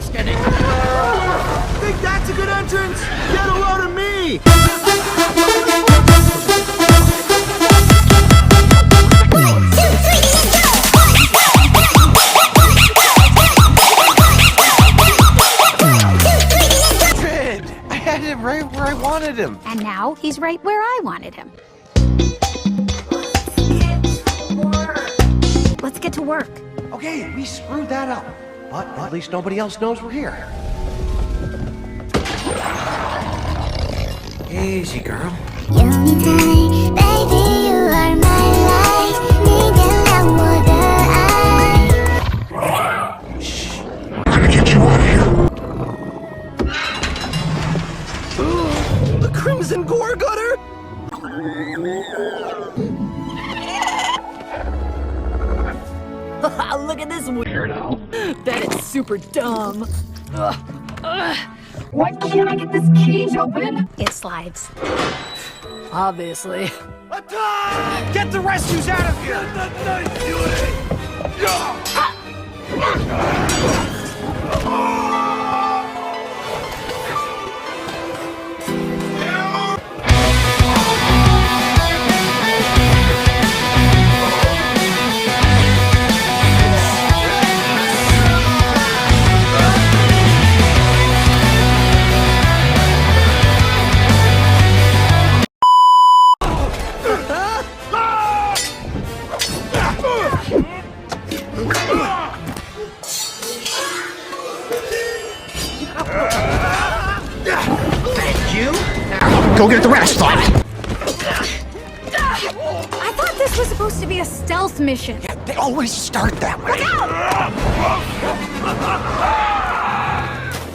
Just kidding. Think that's a good entrance? Get a load of me! I had him right where I wanted him. And now he's right where I wanted him. Let's get to work. Okay, we screwed that up. But at least nobody else knows we're here. Easy, girl. Shh. I'm gonna get you out of here. The Crimson Gore Gutter? Look at this weirdo. That is super dumb. Why can't I get this cage open? It slides. Obviously. Attack! Get the rescues out of here! Go get the rest. I thought this was supposed to be a stealth mission. They always start that way. Look out!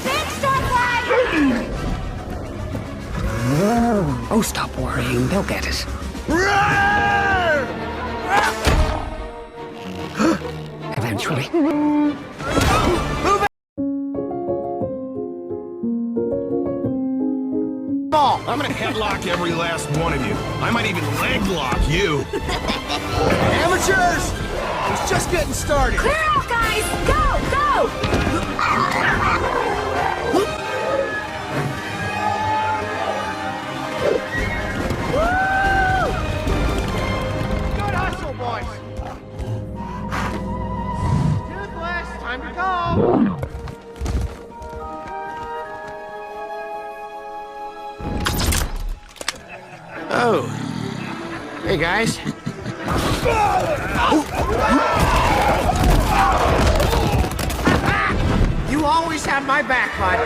Big Starfly! Oh, stop worrying. They'll get it. Eventually. I'm gonna headlock every last one of you. I might even leg lock you. Amateurs! It's just getting started. Clear out, guys! Go! Go! Good hustle, boys. Toothless, time to go. Oh. Hey, guys. You always have my back, bud.